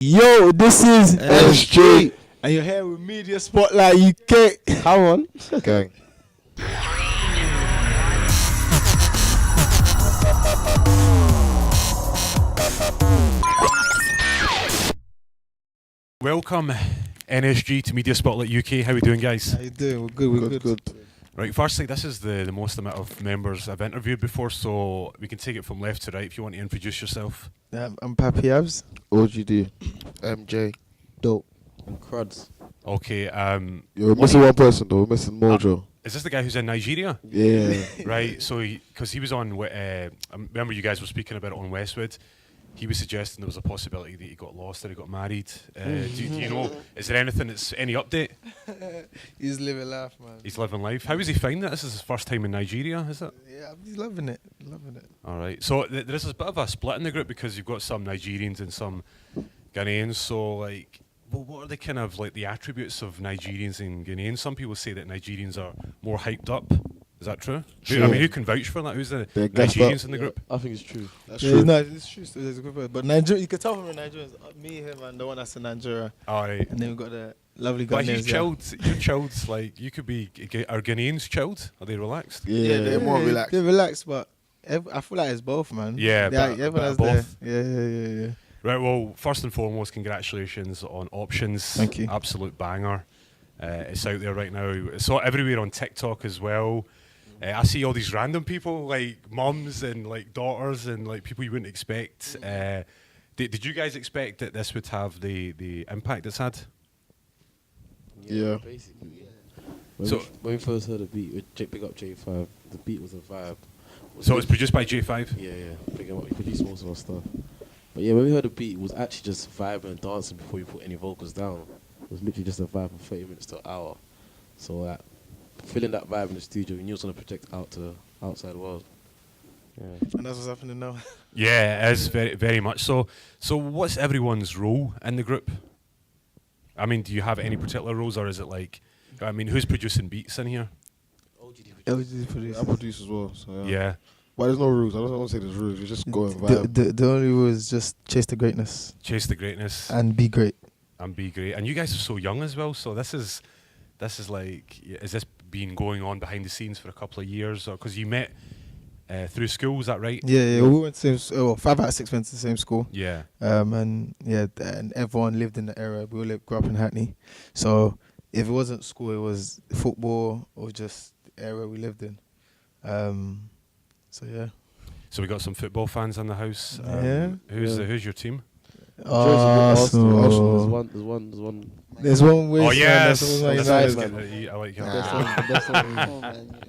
Yo, this is NSG. and you're here with Media Spotlight UK. Come on. Gang. Welcome, NSG, to Media Spotlight UK. How are we doing, guys? How you doing? We're good. We're good. Right, firstly, this is the most amount of members I've interviewed before, so we can take it from left to right if you want to introduce yourself. I'm Pappy Abs. OGD. MJ. Dope. And Cruds. Okay, You're missing one person though. We're missing Mojo. is this the guy who's in Nigeria? Yeah. Right, so because he was on, I remember you guys were speaking about it on Westwood. He was suggesting there was a possibility that he got lost or he got married. Do you know, is there anything any update? He's living life, man. He's living life. How is he finding it? This is his first time in Nigeria, is it? Yeah, he's loving it. All right. So there's a bit of a split in the group because you've got some Nigerians and some Ghanaians. So like, well, what are the kind of like the attributes of Nigerians and Ghanaians? Some people say that Nigerians are more hyped up. Is that true? True. I mean, who can vouch for that? Who's the They're gassed Nigerians up. in the group? I think it's true. That's Yeah, true. no, it's true. It's a good word. But Nigeria, you can tell from the Nigerians, me, him, and the one that's in Nigeria. All right. And then we've got the lovely But Ghanaians. you chilled. You're chilled. Like you could be. Are Ghanaians chilled? Are they relaxed? Yeah, they're more relaxed. They're relaxed, but I feel like it's both, man. Yeah, but everyone has both. Yeah. Right. Well, first and foremost, congratulations on Options. Thank you. Absolute banger. It's out there right now. It's everywhere on TikTok as well. I see all these random people like mums and like daughters and like people you wouldn't expect. Did you guys expect that this would have the impact it's had? Yeah. Basically. So- When we first heard the beat, with big up Jae5, the beat was a vibe. So it's produced by Jae5. Yeah. Big up, he produced most of our stuff. But yeah, when we heard the beat, it was actually just vibing and dancing before we put any vocals down. It was literally just a vibe from 30 minutes to an hour. So feeling that vibe in the studio, we knew it was going to project out to the outside world. Yeah. And that's what's happening now. Yeah, it is very, very much so. So what's everyone's role in the group? I mean, do you have any particular roles, or is it like, I mean, who's producing beats in here? LGD producer. I produce as well. So Yeah. But there's no rules. I don't want to say there's rules. You just go and vibe. The only rule is just chase the greatness Chase the greatness and be great. and be great. And you guys are so young as well, so this is like, is this been going on behind the scenes for a couple of years, or because you met through school, is that right? Yeah. We went to the same. 5 out of 6 went to the same school. Yeah. And everyone lived in the area. We all grew up in Hackney, so if it wasn't school, it was football or just the area we lived in. So yeah. So we got some football fans in the house. Yeah. Who's your team? Arsenal. There's one. There's one way. Oh yes, That's that's one nice. United. I like him. That's one.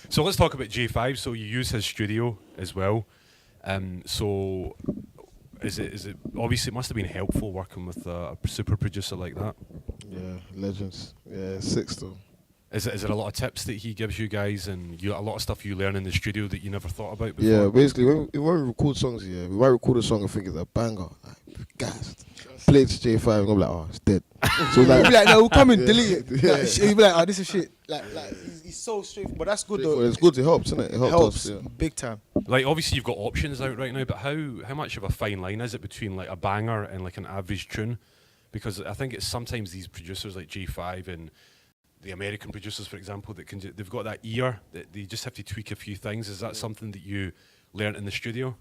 So let's talk about Jae5. So you use his studio as well. So is it obviously it must have been helpful working with a super producer like that. Yeah, legends. Yeah, 6 though. Is it a lot of tips that he gives you guys, and a lot of stuff you learn in the studio that you never thought about before? Yeah, basically when we record songs, we might record a song and think it's a banger. Like, guys, play it to Jae5 and I'm like, oh, it's dead. So He'll be like, no, we'll come and Yeah. delete it. Yeah. Like, he'll be like, oh, this is shit. Like he's so straight, but that's good though. it's good. It helps, isn't it? It helps. Helps Us, yeah. big time. Like obviously you've got options out right now, but how much of a fine line is it between like a banger and like an average tune? Because I think it's sometimes these producers like Jae5 and the American producers, for example, that they've got that ear that they just have to tweak a few things. Is that something that you learnt in the studio?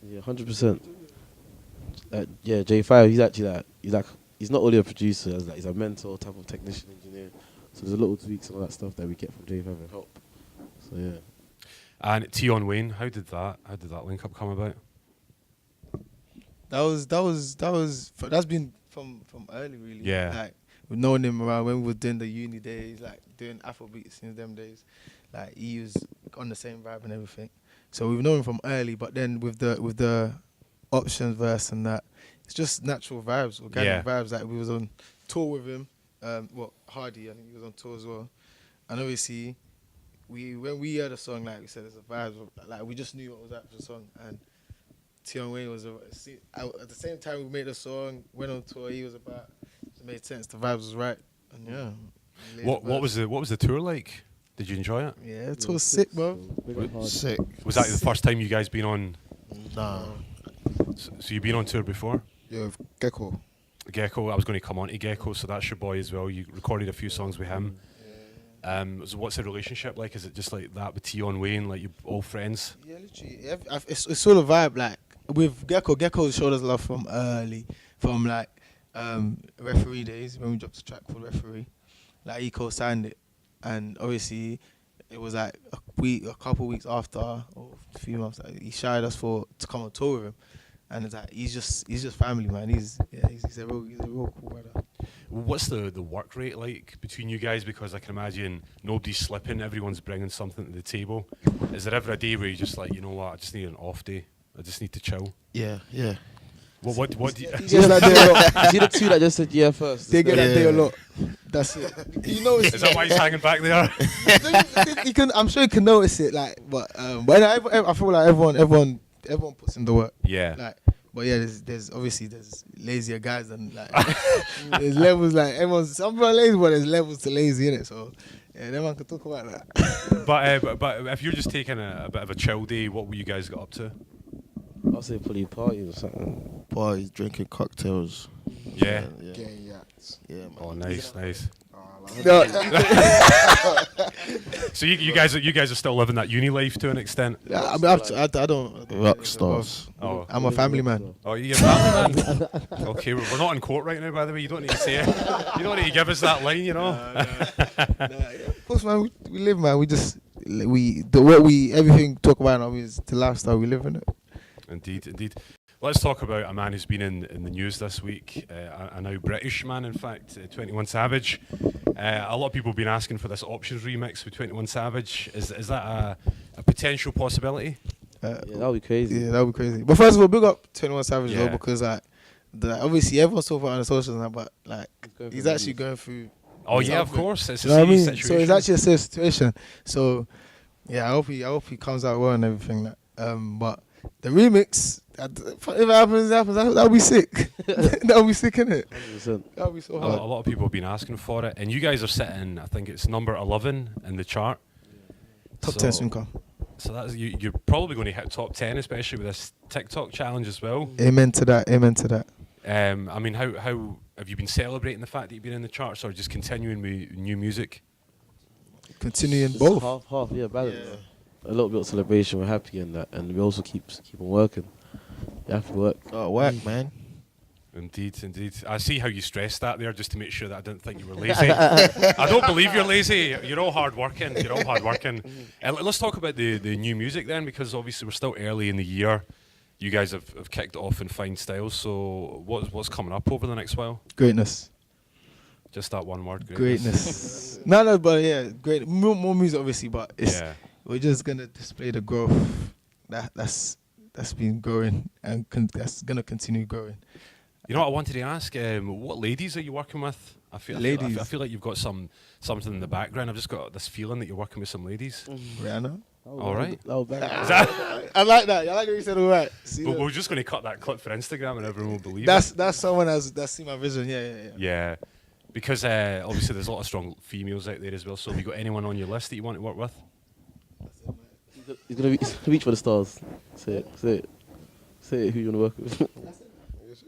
Yeah, 100%. Yeah, Jae5, he's actually he's not only a producer, he's a mentor type of technician engineer. So there's a little tweaks and all that stuff that we get from Jae5 and help. So yeah. And Tion Wayne, how did that link up come about? That's been from early really. Yeah. Like we've known him around when we were doing the uni days, like doing Afrobeat since them days. Like he was on the same vibe and everything. So we've known him from early, but then with the options verse and that, it's just natural vibes, organic vibes. Like we was on tour with him. Hardy, I think he was on tour as well. And obviously, when we heard a song, like we said, it's a vibe. Like we just knew what was after the song. And Tion Wayne was at the same time we made the song, went on tour. He was about. It made sense. The vibes was right. And yeah. What was the tour like? Did you enjoy it? Yeah, it was sick, bro. Was that the first time you guys been on? Nah. So you've been on tour before? Yeah, with Gecko. Geko, I was going to come on to Geko, so that's your boy as well. You recorded a few songs with him. So what's the relationship like? Is it just like that with Tion Wayne, like you all friends? Yeah, literally. It's sort of vibe like with Gecko showed us love from early, from like referee days when we dropped the track called Referee. Like he co-signed it, and obviously it was like a couple weeks after, or a few months, like, he shouted us to come on tour with him, and it's like he's just family, man. He's a real cool brother. What's the work rate like between you guys? Because I can imagine nobody's slipping, everyone's bringing something to the table. Is there ever a day where you're just like, you know what, I just need an off day, I just need to chill? Yeah. What do you... He gets that day a lot. See the two that just said yeah first. They get that day a lot. That's it. You know, Is that why he's hanging back there? I'm sure you can notice it. Like, but I feel like everyone puts in the work. Yeah. Like, but yeah, there's obviously lazier guys and like there's levels. Like some people are lazy, but there's levels to lazy in it. So yeah, then one can talk about that. But if you're just taking a bit of a chill day, what will you guys get up to? I'll say probably party or something. Parties, drinking cocktails. Yeah. Getting yachts. Yeah, man. Oh, nice. No, So you guys are still living that uni life to an extent. I mean, I don't. Rock stars. Oh, I'm a family man. oh, you're a family man. Okay, we're not in court right now, by the way. You don't need to say it. You don't need to give us that line, you know. Of course, man. We live, man. Everything talk about now is the lifestyle we live in it. Indeed. Let's talk about a man who's been in the news this week, a now British man, in fact, 21 Savage. A lot of people have been asking for this Options remix with 21 Savage. Is that a potential possibility? Yeah, that would be crazy. Yeah, that would be crazy. But first of all, big up 21 Savage Yeah. though, because obviously everyone's talking about it on the socials now, but like he's actually going through. Oh yeah, of course. It's a You know what I mean? serious So situation. it's actually a serious situation. So yeah, I hope he comes out well and everything. But the remix, if it happens, that'll be sick. That'll be sick, innit? 100%. That'll be so A hard. lot of people have been asking for it, and you guys are sitting, I think it's number 11 in the chart. Top So- 10 soon come. So that's you're probably going to hit top 10, especially with this TikTok challenge as well. Amen to that. I mean, how have you been celebrating the fact that you've been in the charts, or just continuing with new music? Continuing It's both. half, yeah, balance. A little bit of celebration, we're happy in that, and we also keep on working. You have to work. Oh, work, man. Indeed. I see how you stressed that there, just to make sure that I didn't think you were lazy. I don't believe you're lazy. You're all hard working. Let's talk about the new music then, because obviously we're still early in the year. You guys have kicked it off in fine style. So what's coming up over the next while? Greatness. Just that one word, Greatness. no, but yeah, great. More music, obviously, but we're just gonna display the growth that's been growing and that's gonna continue growing. You know what I wanted to ask? What ladies are you working with? I feel like you've got something in the background. I've just got this feeling that you're working with some ladies. Rihanna. All right. That was bad. Is that? I like that. I like what you said. All right. See But that? we're just going to cut that clip for Instagram, and everyone will believe That's it. that's someone that's seen my vision. Yeah. Yeah, because obviously there's a lot of strong females out there as well. So have you got anyone on your list that you want to work with? He's gonna reach for the stars. Say it. Who you wanna work with?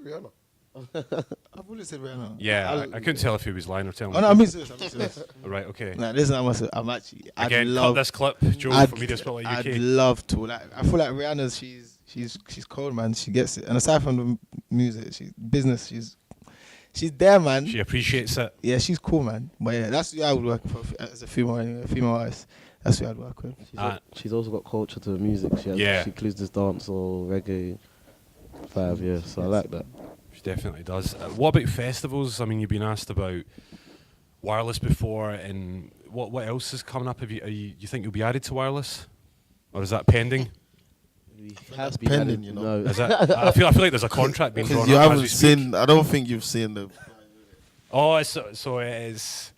Rihanna. I've always said Rihanna. Yeah, I couldn't tell if he was lying or telling Oh the no, I'm truth. being serious. Right, okay. Nah, listen, I'm actually. Again, cut love this clip, Joe, for Media Spotlight UK. I'd love to. Like, I feel like Rihanna's. She's cold, man. She gets it. And aside from the music, business. She's there, man. She appreciates it. Yeah, she's cool, man. But yeah, that's who I would work for as a female. Anyway, a female artist. That's who I'd work with. She's also got culture to the music. She includes this dance or reggae vibe. Yeah, so I like that. She definitely does. What about festivals? I mean, you've been asked about wireless before, and what else is coming up? You think you'll be added to wireless, or is that pending? Has been pending, you know. Is that? I feel like there's a contract being drawn Because you up as haven't we speak. seen. I don't think you've seen the. Oh, so it is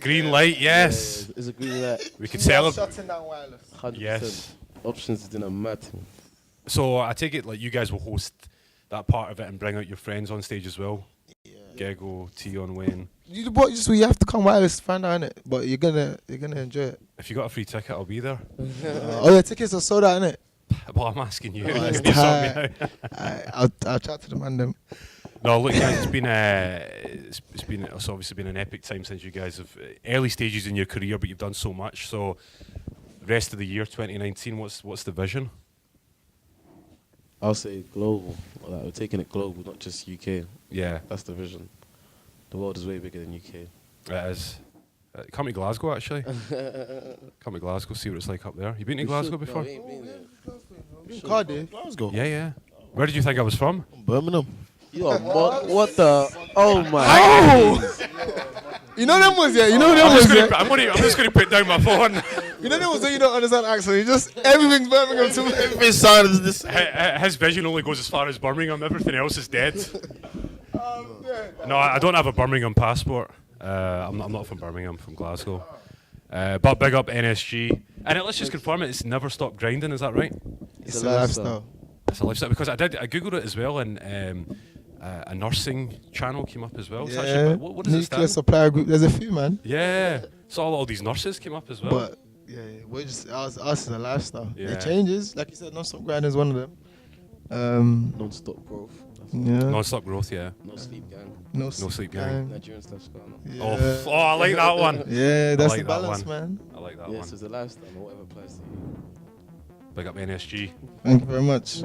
green light. Yes, It's a green light. we can celebrate. Shutting down wireless. 100%. Yes. Options is doing a mad thing. So I take it like you guys will host that part of it and bring out your friends on stage as well. Geko, Tion Wayne. You have to come wireless to find out innit? But you're gonna enjoy it. If you got a free ticket, I'll be there. Oh yeah, tickets are sold out, innit? Well, I'm asking you. Oh, You it's need to sort me tight. out. I'll chat to the man then. No, look, guys, it's obviously been an epic time since you guys have early stages in your career, but you've done so much. So, rest of the year 2019, what's the vision? I'll say global. Like, we're taking it global, not just UK. Yeah, That's the vision. The world is way bigger than UK. it is. Come to Glasgow, actually. Come to Glasgow, see what it's like up there. You been to Glasgow before? No, we ain't been there. Cardiff, Glasgow, Yeah, yeah. Where did you think I was from? Birmingham. You are what the? Oh my! You know them ones, yeah. You know them I'm ones, just yeah. gonna put down my phone. You know them ones that you don't understand accent. You just everything's Birmingham to me. Everything sounds this. His vision only goes as far as Birmingham. Everything else is dead. No, I don't have a Birmingham passport. I'm not from Birmingham. I'm from Glasgow. But big up NSG. And let's just confirm it. It's never stop grinding. Is that right? It's a lifestyle. It's a lifestyle because I googled it as well, and a nursing channel came up as well. So Yeah. actually, what does it Nuclear stand? supplier group. There's a few, man. Yeah. So all these nurses came up as well. But yeah, we're just us is a lifestyle. Yeah. It changes, like you said. Non-stop grinding is one of them. Non-stop growth. That's Yeah. Non-stop growth. Yeah. No sleep gang. No sleep gang. Nigerian stuff's going on. Yeah. Oh, I like that one. Yeah, that's like the that balance, one. man. I like that Yes, one. it's a lifestyle, or whatever applies to you. Big up NSG. Thank you very much.